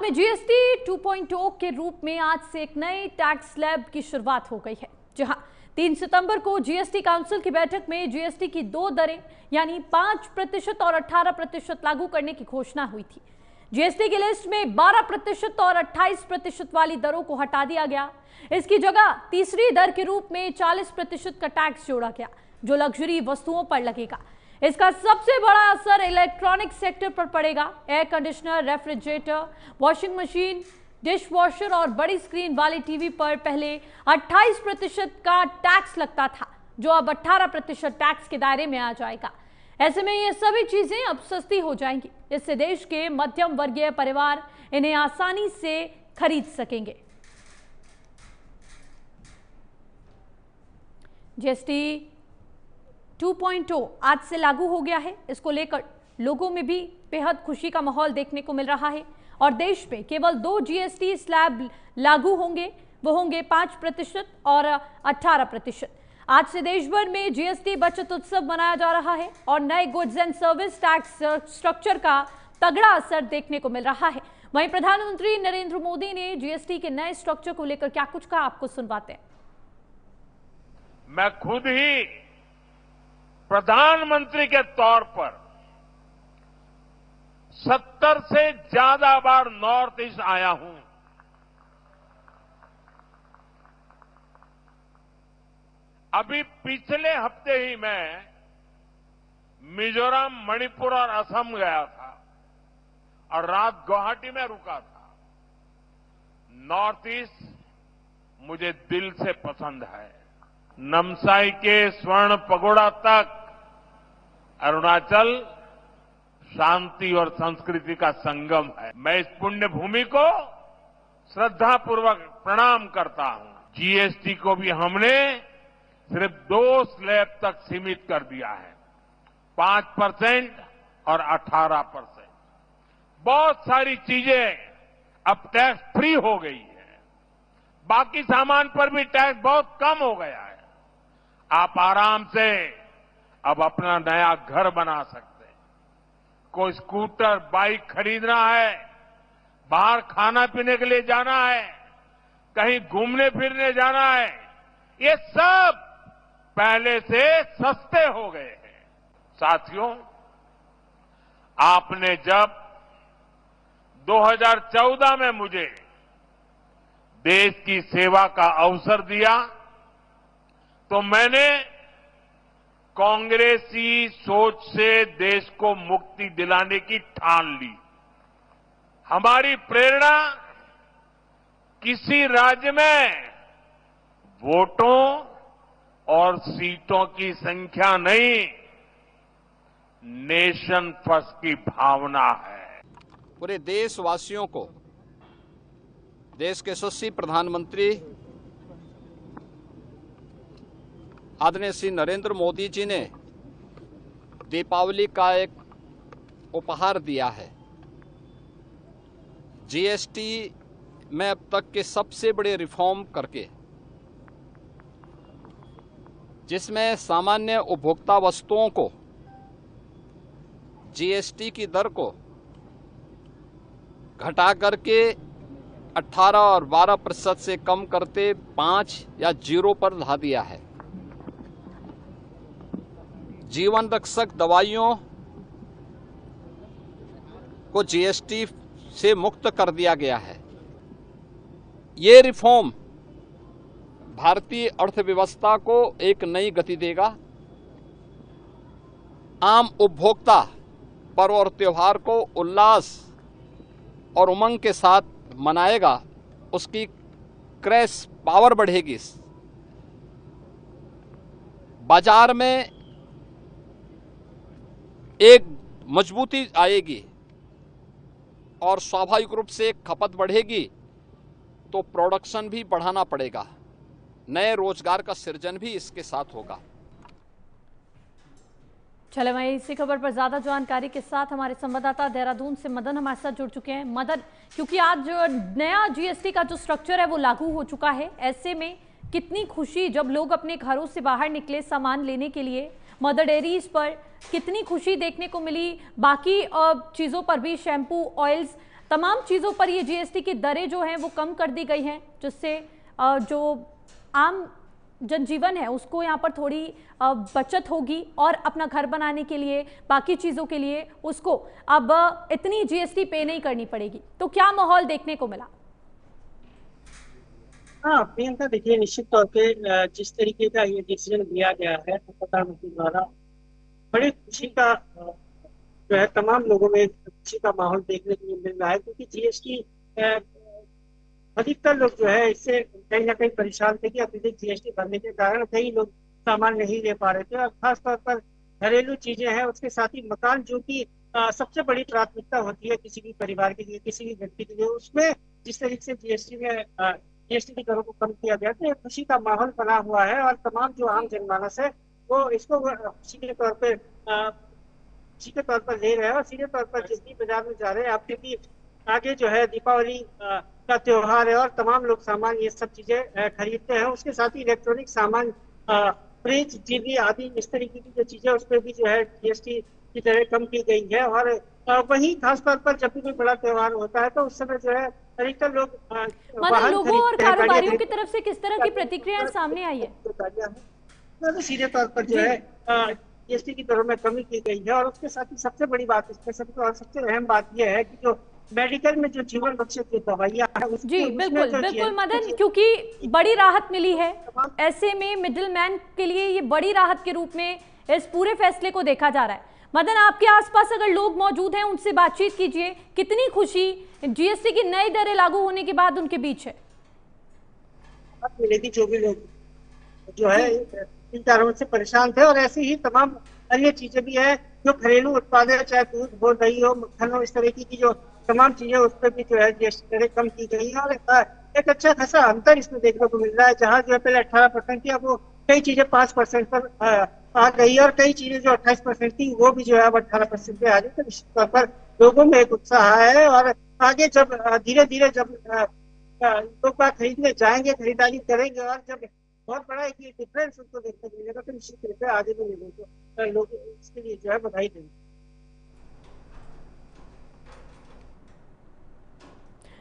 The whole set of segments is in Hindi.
में जीएसटी 2.0 के रूप में आज से एक नए टैक्स स्लैब की शुरुआत हो गई है। जहां 3 सितंबर को जीएसटी काउंसिल की बैठक में जीएसटी की 2 दरें यानी 5% और 18% लागू करने की घोषणा हुई थी। जीएसटी की लिस्ट में 12% और 28% वाली दरों को हटा दिया गया। इसकी जगह तीसरी दर के रूप में 40% का टैक्स जोड़ा गया, जो लग्जरी वस्तुओं पर लगेगा। इसका सबसे बड़ा असर इलेक्ट्रॉनिक सेक्टर पर पड़ेगा। Air conditioner, refrigerator, washing machine, dish washer और बड़ी स्क्रीन वाले टीवी पर पहले 28% का टैक्स लगता था, जो अब 18% टैक्स के दायरे में आ जाएगा। ऐसे में ये सभी चीजें अब सस्ती हो जाएंगी। इससे देश के मध्यम वर्गीय परिवार इन्हें आसानी से खरीद सकेंगे। जीएसटी 2.0 आज से लागू हो गया है। इसको लेकर लोगों में भी बेहद खुशी का माहौल देखने को मिल रहा है और देश में केवल 2 जीएसटी स्लैब लागू होंगे, वो होंगे 5% और 18%। आज से देश भर में जीएसटी बचत उत्सव मनाया जा रहा है और नए goods and service tax structure का तगड़ा असर देखने को मिल रहा है। वहीं प्रधानमंत्री नरेंद्र मोदी ने जीएसटी के नए स्ट्रक्चर को लेकर क्या कुछ कहा, आपको सुनवाते हैं। मैं खुद ही प्रधानमंत्री के तौर पर 70 से ज्यादा बार नॉर्थ ईस्ट आया हूं। अभी पिछले हफ्ते ही मैं मिजोरम, मणिपुर और असम गया था और रात गुवाहाटी में रुका था। नॉर्थ ईस्ट मुझे दिल से पसंद है। नमसाई के स्वर्ण पगोड़ा तक अरुणाचल शांति और संस्कृति का संगम है। मैं इस पुण्य भूमि को श्रद्धापूर्वक प्रणाम करता हूं। जीएसटी को भी हमने सिर्फ 2 स्लैब तक सीमित कर दिया है, 5% और 18%। बहुत सारी चीजें अब टैक्स फ्री हो गई है। बाकी सामान पर भी टैक्स बहुत कम हो गया है। आप आराम से अब अपना नया घर बना सकते हैं। कोई स्कूटर, बाइक खरीदना है, बाहर खाना पीने के लिए जाना है, कहीं घूमने फिरने जाना है, ये सब पहले से सस्ते हो गए हैं। साथियों, आपने जब 2014 में मुझे देश की सेवा का अवसर दिया तो मैंने कांग्रेसी सोच से देश को मुक्ति दिलाने की ठान ली। हमारी प्रेरणा किसी राज्य में वोटों और सीटों की संख्या नहीं, नेशन फर्स्ट की भावना है। पूरे देशवासियों को देश के यशस्वी प्रधानमंत्री आदरणीय श्री नरेंद्र मोदी जी ने दीपावली का एक उपहार दिया है। जीएसटी में अब तक के सबसे बड़े रिफॉर्म करके, जिसमें सामान्य उपभोक्ता वस्तुओं को जीएसटी की दर को घटा करके 18 और 12% से कम करते 5 या 0 पर ला दिया है। जीवन रक्षक दवाइयों को जीएसटी से मुक्त कर दिया गया है। ये रिफॉर्म भारतीय अर्थव्यवस्था को एक नई गति देगा। आम उपभोक्ता पर्व और त्योहार को उल्लास और उमंग के साथ मनाएगा, उसकी क्रय पावर बढ़ेगी, बाजार में एक मजबूती आएगी और स्वाभाविक रूप से खपत बढ़ेगी तो प्रोडक्शन भी बढ़ाना पड़ेगा। नए रोजगार का सृजन भी इसके साथ होगा। चले वहीं इसी खबर पर ज्यादा जानकारी के साथ हमारे संवाददाता देहरादून से मदन हमारे साथ जुड़ चुके हैं। मदन, क्योंकि आज नया जीएसटी का जो स्ट्रक्चर है वो लागू हो चुका है, ऐसे में कितनी खुशी जब लोग अपने घरों से बाहर निकले सामान लेने के लिए, मदर डेयरीज पर कितनी खुशी देखने को मिली, बाकी चीज़ों पर भी शैम्पू, ऑयल्स, तमाम चीज़ों पर ये जीएसटी की दरें जो हैं वो कम कर दी गई हैं, जिससे जो आम जनजीवन है उसको यहाँ पर थोड़ी बचत होगी और अपना घर बनाने के लिए, बाकी चीज़ों के लिए उसको अब इतनी जीएसटी पे नहीं करनी पड़ेगी। तो क्या माहौल देखने को मिला? हाँ प्रियंका, देखिए निश्चित तौर पे जिस तरीके का ये डिसीजन लिया गया है प्रधानमंत्री द्वारा, बड़ी खुशी का जो है तमाम लोगों में खुशी का माहौल देखने को मिल रहा है, क्योंकि जीएसटी अधिकतर लोग जो है इससे कहीं ना कहीं परेशान थे कि अत्यधिक जीएसटी भरने के कारण कई लोग सामान नहीं ले पा रहे थे, और खासतौर पर घरेलू चीजें हैं, उसके साथ ही मकान, जो कि सबसे बड़ी प्राथमिकता होती है किसी भी परिवार के लिए, किसी भी व्यक्ति के लिए, उसमें जिस तरीके से जीएसटी की दरों को कम किया गया, तो एक खुशी का माहौल बना हुआ है। और तमाम जो आम जनमानस है वो इसको खुशी के तौर पर सीधे तौर पर ले रहे हैं, और सीधे तौर पर जिस भी बाजार में जा रहे हैं आप, क्योंकि आगे जो है दीपावली का त्योहार है और तमाम लोग सामान ये सब चीजें खरीदते हैं। उसके साथ ही इलेक्ट्रॉनिक सामान, फ्रिज, टीवी आदि इस तरीके की जो चीजें, उस पर भी जो है जीएसटी की दरें कम की गई है। और वही खासतौर पर जब भी कोई बड़ा त्योहार होता है तो उस समय जो है अधिकतर लोग मतलब लोगों और कारोबारियों की खरीदते तरफ से किस तरह की प्रतिक्रियाएं सामने आई है? तो सीधे तौर पर जो है जीएसटी की दरों में कमी की गई है। और उसके साथ ही सबसे बड़ी बात, इसमें सबसे अहम बात यह है कि जो मेडिकल में जो जीवन रक्षक की दवाइयाँ हैं जी बिल्कुल बिल्कुल मदन, क्योंकि बड़ी राहत मिली है, ऐसे में मिडिल मैन के लिए ये बड़ी राहत के रूप में इस पूरे फैसले को देखा जा रहा है। मदन, आपके आसपास अगर लोग मौजूद हैं उनसे बातचीत कीजिए, कितनी खुशी जीएसटी की नई दरें लागू होने के बाद उनके बीच है? मिलेगी जो भी लोग जो है इन कारणों से परेशान थे, और ऐसी ही तमाम अन्य चीजें भी है जो घरेलू उत्पाद है, चाहे दूध हो, दही हो, मक्खन हो, इस तरह की जो तमाम चीजें, उस पर भी जो है जीएसटी दरें कम की गई है। और एक अच्छा खासा अंतर इसमें देखने को मिल रहा है, जहाँ जो है पहले 18% थी, अब वो कई चीजें 5% पर आ गई, और कई चीजें जो 28% थी वो भी जो है अब 18% पे आ गई। तो निश्चित तौर पर लोगों में एक उत्साह है, और आगे जब धीरे धीरे जब लोग खरीदने जाएंगे, खरीदारी करेंगे, और जब बहुत बड़ा एक डिफरेंस उनको देखने को मिलेगा, तो निश्चित रूप से आगे भी लोग इसके लिए जो है बधाई देंगे।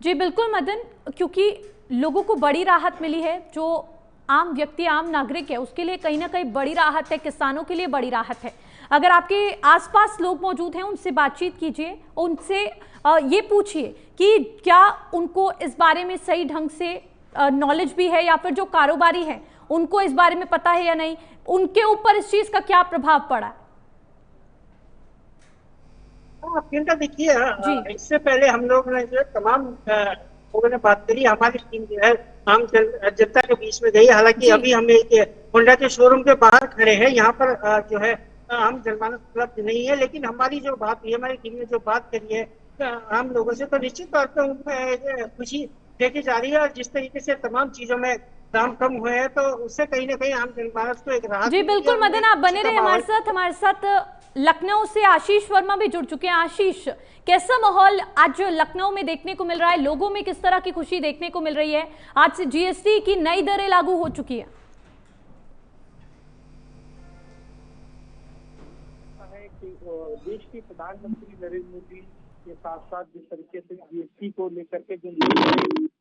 जी बिल्कुल मदन, क्योंकि लोगों को बड़ी राहत मिली है, जो आम व्यक्ति, आम नागरिक है उसके लिए कहीं ना कहीं बड़ी राहत है, किसानों के लिए बड़ी राहत है। अगर आपके आसपास लोग मौजूद हैं उनसे बातचीत कीजिए, उनसे ये पूछिए कि क्या उनको इस बारे में सही ढंग से नॉलेज भी है, या फिर जो कारोबारी है उनको इस बारे में पता है या नहीं, उनके ऊपर इस चीज का क्या प्रभाव पड़ा है। प्रियंका, देखिए इससे पहले हम लोग ने जो तमाम लोगों ने बात करी, हमारी टीम जो है आम जनता के बीच में गई। हालांकि अभी हम एक होंडा के शोरूम के बाहर खड़े हैं, यहाँ पर जो है आम जनमानस उपलब्ध नहीं है, लेकिन हमारी जो बात हुई, हमारी टीम ने जो बात करी है आम लोगों से, तो निश्चित तौर पर उनमें खुशी देखी जा रही है। और जिस तरीके से तमाम चीजों में दाम कम हुए हैं, तो उससे कहीं ना कहीं आम जनमानस को एक राहत। जी बिल्कुल मदन, आप बने रहे हमारे साथ लखनऊ से आशीष वर्मा भी जुड़ चुके हैं। आशीष, कैसा माहौल आज लखनऊ में देखने को मिल रहा है, लोगों में किस तरह की खुशी देखने को मिल रही है, आज से जीएसटी की नई दरें लागू हो चुकी है? देश के प्रधानमंत्री नरेंद्र मोदी के साथ साथ जिस तरीके से जीएसटी को लेकर के जो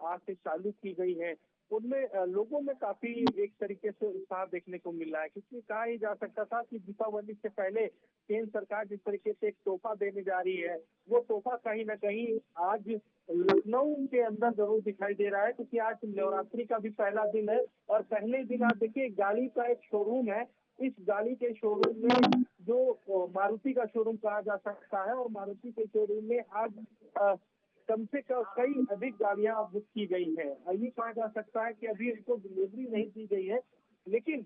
आज से चालू की गई है, उनमें लोगों में काफी एक तरीके से उत्साह देखने को मिल रहा है, क्योंकि कहा ही जा सकता था कि दीपावली से पहले केंद्र सरकार जिस तरीके से एक तोहफा देने जा रही है, वो तोहफा कहीं ना कहीं आज लखनऊ के अंदर जरूर दिखाई दे रहा है, क्योंकि आज नवरात्रि का भी पहला दिन है। और पहले दिन आप देखिए, गाड़ी का एक शोरूम है, इस गाड़ी के शोरूम में जो मारुति का शोरूम कहा जा सकता है, और मारुति के शोरूम में आज कम से कम कई अधिक गाड़ियां बुक की गई है। ये कहा जा सकता है कि अभी इनको डिलीवरी नहीं दी गई है, लेकिन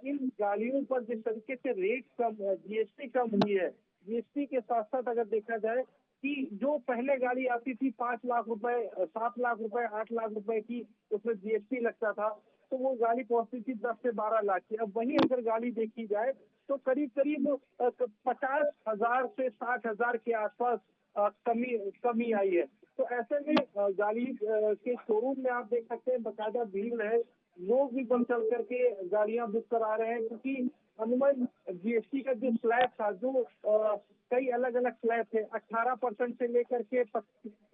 इन गाड़ियों पर जिस तरीके से रेट कम, जीएसटी कम हुई है, जीएसटी के साथ साथ अगर देखा जाए कि जो पहले गाड़ी आती थी 5 लाख रुपए, 7 लाख रुपए, 8 लाख रुपए की, उसमें जीएसटी लगता था, तो वो गाड़ी पहुंचती थी 10 से 12 लाख की। अब वही अगर गाड़ी देखी जाए तो करीब 50,000 से 60,000 के आसपास कमी आई है। तो ऐसे में गाड़ी के शोरूम में आप देख सकते हैं बकायदा भीड़ है, लोग भी बढ़ चढ़ करके गाड़ियां बुक करा रहे हैं, क्योंकि अनुमान जीएसटी का जो स्लैब था, जो कई अलग अलग स्लैब थे, 18% से लेकर के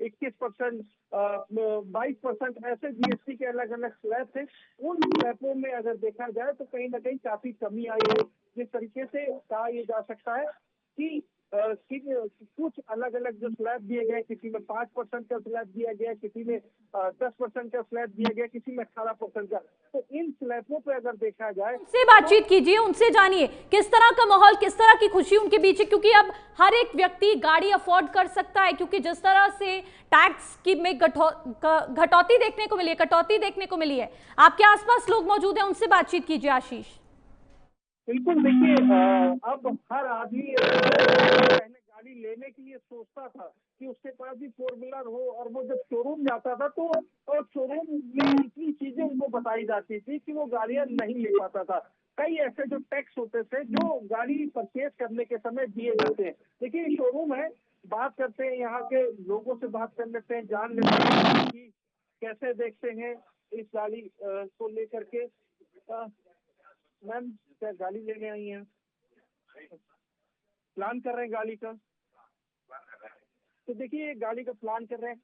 21%, 22%, ऐसे जीएसटी के अलग अलग स्लैब थे। उन स्लैबों में अगर देखा जाए तो कहीं ना कहीं काफी कमी आई है। जिस तरीके से कहा यह जा सकता है कि कुछ अलग अलग जो स्लैब दिए गए, किसी में 5% का स्लैब दिया गया, किसी में 10% का स्लैब दिया गया, किसी में 18% का। तो इन स्लैबों पे अगर देखा जाए, उनसे बातचीत कीजिए, उनसे जानिए किस तरह का माहौल, किस तरह की खुशी उनके बीच है, क्योंकि अब हर एक व्यक्ति गाड़ी अफोर्ड कर सकता है, क्योंकि जिस तरह से टैक्स की में घटौती देखने को मिली है, कटौती देखने को मिली है। आपके आसपास लोग मौजूद हैं, उनसे बातचीत कीजिए आशीष। बिल्कुल, देखिए, अब हर आदमी पहले गाड़ी लेने के लिए सोचता था कि उसके पास भी 4 व्हीलर हो, और वो जब शोरूम जाता था तो शोरूम में इतनी चीजें उनको बताई जाती थी कि वो गाड़ियां नहीं ले पाता था। कई ऐसे जो टैक्स होते थे जो गाड़ी परचेज करने के समय दिए जाते हैं। देखिए, शोरूम है, बात करते हैं, यहाँ के लोगों से बात कर लेते हैं, जान लेते हैं कि कैसे देखते हैं इस गाड़ी को लेकर के। मैम, क्या गाड़ी लेने आई हैं? प्लान कर रहे हैं गाड़ी का? तो देखिए, गाड़ी का प्लान कर रहे हैं,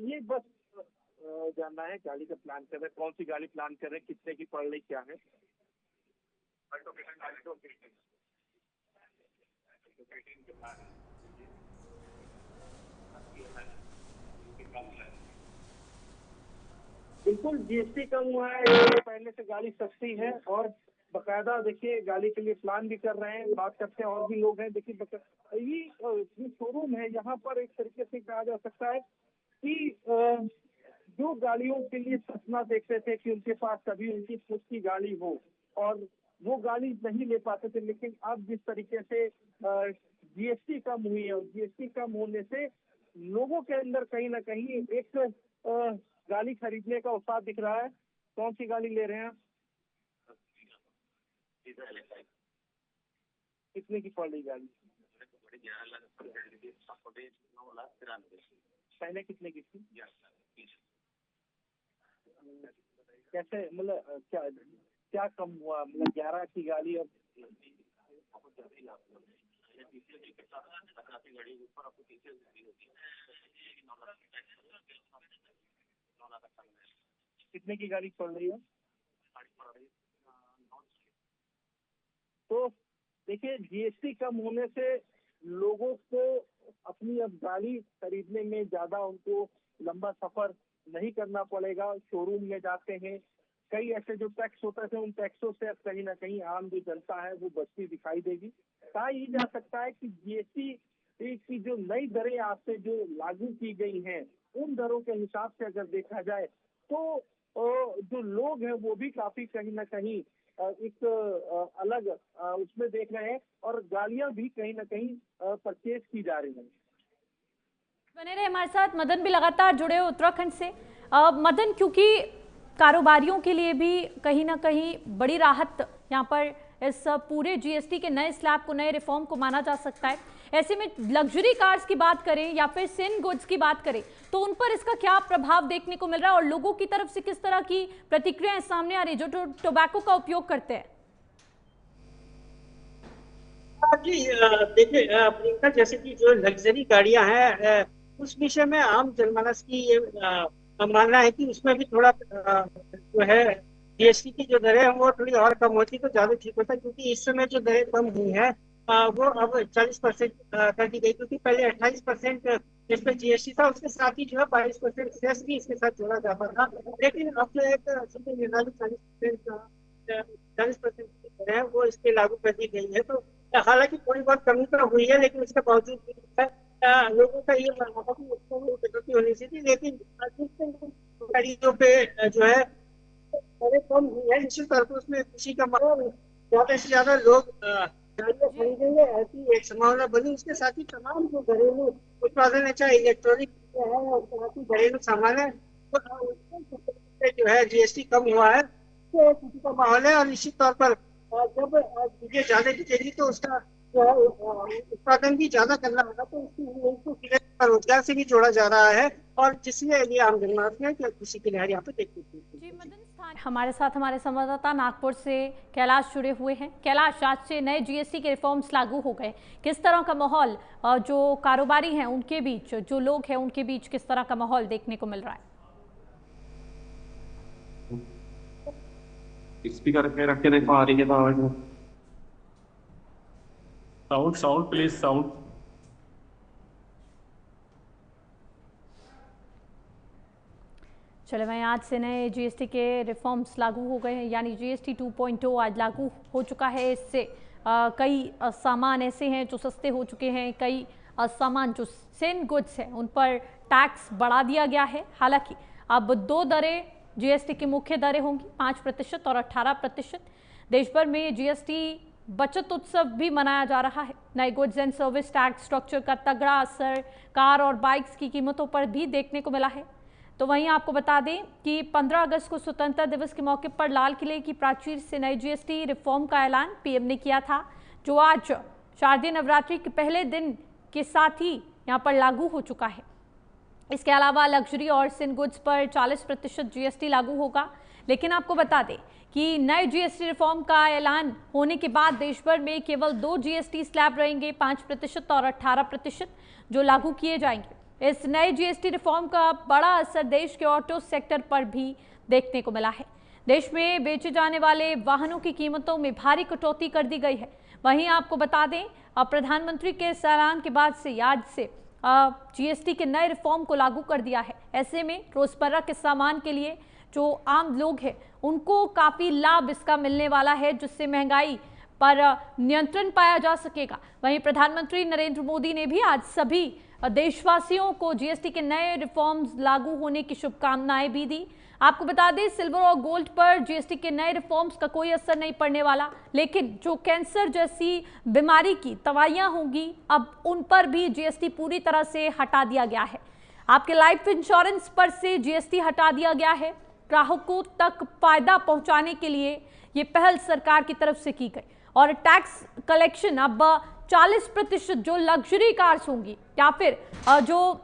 ये बस जानना है गाड़ी का प्लान कर रहे हैं, कौन सी गाड़ी प्लान कर रहे हैं, कितने की पड़ रही, क्या है? बिल्कुल, जीएसटी कम हुआ है, पहले से गाड़ी सस्ती है, और बकायदा देखिए गाड़ी के लिए प्लान भी कर रहे हैं। बात करते हैं, और भी लोग हैं। देखिए, ये शोरूम है, यहाँ पर एक तरीके से कहा जा सकता है कि जो गाड़ियों के लिए सपना देखते थे कि उनके पास कभी उनकी खुद की गाड़ी हो, और वो गाड़ी नहीं ले पाते थे, लेकिन अब जिस तरीके से जीएसटी कम हुई है, और जीएसटी कम होने से लोगों के अंदर कहीं ना कहीं एक गाड़ी खरीदने का उत्साह दिख रहा है। कौन सी गाड़ी ले रहे हैं? कितने की पड़ रही गाड़ी? पहले कितने की थी? कैसे, मतलब क्या कम हुआ? मतलब 11 की गाड़ी अब कितने की गाड़ी पड़ रही है? तो देखिए, जीएसटी कम होने से लोगों को अपनी अब गाड़ी खरीदने में ज्यादा उनको लंबा सफर नहीं करना पड़ेगा। शोरूम में जाते हैं, कई ऐसे जो टैक्स होते थे, उन टैक्सों से अब कहीं ना कहीं आम जो जनता है वो बचती दिखाई देगी। कहा यह जा सकता है कि जीएसटी की जो नई दरें आज से जो लागू की गई हैं, उन दरों के हिसाब से अगर देखा जाए तो जो लोग हैं वो भी काफी कहीं ना कहीं एक अलग उसमें देख रहे हैं, और गाड़ियां भी कहीं ना कहीं परचेज की जा रही हैं। बने रहे हमारे साथ, मदन भी लगातार जुड़े हो उत्तराखंड से। मदन, क्योंकि कारोबारियों के लिए भी कहीं ना कहीं बड़ी राहत यहाँ पर इस पूरे जीएसटी के नए स्लैब को, नए रिफॉर्म को माना जा सकता है। ऐसे में लग्जरी कार्स की बात करें या फिर सिन गुड्स की बात करें तो उन पर इसका क्या प्रभाव देखने को मिल रहा है, और लोगों की तरफ से किस तरह की प्रतिक्रियाएं सामने आ रही जो टोबैको का उपयोग करते हैं? जी, देखिए, प्रियंका, जैसे कि जो लग्जरी गाड़ियां हैं, उस विषय में आम जनमानस की ये मानना है कि उसमें भी थोड़ा जो है जीएसटी की जो दरें हैं वो थोड़ी और कम होती तो ज्यादा ठीक होता, क्योंकि इस समय जो दरें कम हुई है वो अब 40% कर दी गई, क्योंकि पहले 28% जिसमें जीएसटी था, उसके साथ ही जो है 22% सेस भी इसके साथ जोड़ा जाता था। लेकिन अब जो एक निर्धारित 40% की दरें वो इसके लागू कर दी गई है। तो हालांकि थोड़ी बहुत कमी तो हुई है, लेकिन इसके बावजूद भी लोगों का ये मानना था कि उसमें कटौती होनी चाहिए, लेकिन गाड़ियों पे जो है दरें कम हुई है, निश्चित तौर पर उसमें खुशी का माहौल, ज्यादा से ज्यादा लोग गाड़ियां खरीदेंगे, ऐसी एक संभावना बनी। उसके साथ ही तमाम जो घरेलू उत्पादन है, चाहे इलेक्ट्रॉनिक है और साथ ही घरेलू सामान है, जो है जीएसटी कम हुआ है, तो खुशी का माहौल है। और निश्चित तौर पर जब चीजें ज्यादा बिकेगी तो उसका उत्पादन भी ज्यादा करना होगा, तो इसको रोजगार से भी जोड़ा जा रहा है। और जिसके लिए आम जनमानस है कि किसी की लहर यहाँ पे देखने को जी मदन स्थान हमारे साथ हमारे संवाददाता नागपुर से कैलाश जुड़े हुए हैं। कैलाश, आज से नए जीएसटी के रिफॉर्म्स लागू हो गए, किस तरह का माहौल जो कारोबारी हैं उनके बीच, जो लोग हैं उनके बीच किस तरह का माहौल देखने को मिल रहा है? स्पीकर पे रख के देखो आ रही है तो आवाज। Sound please sound. चले भाई, आज से नए जीएसटी के रिफॉर्म्स लागू हो गए हैं, यानी जीएसटी 2.0 आज लागू हो चुका है। इससे कई सामान ऐसे हैं जो सस्ते हो चुके हैं, कई सामान जो सेम गुड्स हैं उन पर टैक्स बढ़ा दिया गया है। हालांकि अब दो दरें जीएसटी की मुख्य दरें होंगी, 5% और 18%। देश भर में जीएसटी बचत उत्सव भी मनाया जा रहा है। नए goods and service tax structure का तगड़ा असर कार और बाइक्स की कीमतों पर भी देखने को मिला है। तो वहीं आपको बता दें कि 15 अगस्त को स्वतंत्रता दिवस के मौके पर लाल किले की प्राचीर से नए जीएसटी रिफॉर्म का ऐलान पीएम ने किया था, जो आज शारदीय नवरात्रि के पहले दिन के साथ ही यहां पर लागू हो चुका है। इसके अलावा लग्जरी और सिन गुड्स पर 40% जीएसटी लागू होगा। लेकिन आपको बता दें कि नए जीएसटी रिफॉर्म का ऐलान होने के बाद देश भर में केवल 2 जीएसटी स्लैब रहेंगे, 5% और 18%, जो लागू किए जाएंगे। इस नए जीएसटी रिफॉर्म का बड़ा असर देश के ऑटो सेक्टर पर भी देखने को मिला है। देश में बेचे जाने वाले वाहनों की कीमतों में भारी कटौती कर दी गई है। वहीं आपको बता दें, प्रधानमंत्री के इस ऐलान के बाद से आज से जीएसटी के नए रिफॉर्म को लागू कर दिया है। ऐसे में रोजमर्रा के सामान के लिए जो आम लोग हैं उनको काफी लाभ इसका मिलने वाला है, जिससे महंगाई पर नियंत्रण पाया जा सकेगा। वहीं प्रधानमंत्री नरेंद्र मोदी ने भी आज सभी देशवासियों को जीएसटी के नए रिफॉर्म्स लागू होने की शुभकामनाएं भी दी। आपको बता दें, सिल्वर और गोल्ड पर जीएसटी के नए रिफॉर्म्स का कोई असर नहीं पड़ने वाला, लेकिन जो कैंसर जैसी बीमारी की दवाइयां होंगी अब उन पर भी जीएसटी पूरी तरह से हटा दिया गया है। आपके लाइफ इंश्योरेंस पर से जीएसटी हटा दिया गया है। ग्राहकों तक फायदा पहुंचाने के लिए ये पहल सरकार की तरफ से की गई। और टैक्स कलेक्शन अब 40% जो लग्जरी कार्स होंगी या फिर जो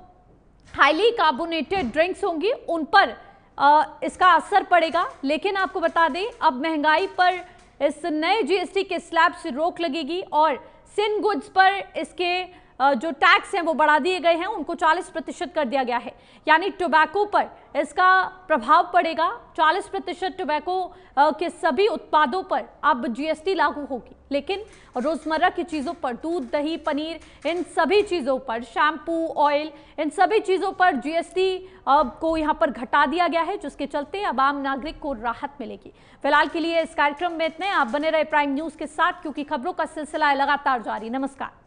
हाईली कार्बोनेटेड ड्रिंक्स होंगी उन पर इसका असर पड़ेगा। लेकिन आपको बता दें, अब महंगाई पर इस नए जीएसटी के स्लैब से रोक लगेगी और सिन गुड्स पर इसके जो टैक्स हैं वो बढ़ा दिए गए हैं, उनको 40% कर दिया गया है। यानी टोबैको पर इसका प्रभाव पड़ेगा। 40% टोबैको के सभी उत्पादों पर अब जीएसटी लागू होगी। लेकिन रोजमर्रा की चीज़ों पर, दूध, दही, पनीर, इन सभी चीज़ों पर, शैम्पू, ऑयल, इन सभी चीज़ों पर जीएसटी को यहाँ पर घटा दिया गया है, जिसके चलते अब आम नागरिक को राहत मिलेगी। फिलहाल के लिए इस कार्यक्रम में इतने। आप बने रहे प्राइम न्यूज़ के साथ, क्योंकि खबरों का सिलसिला है लगातार जारी। नमस्कार।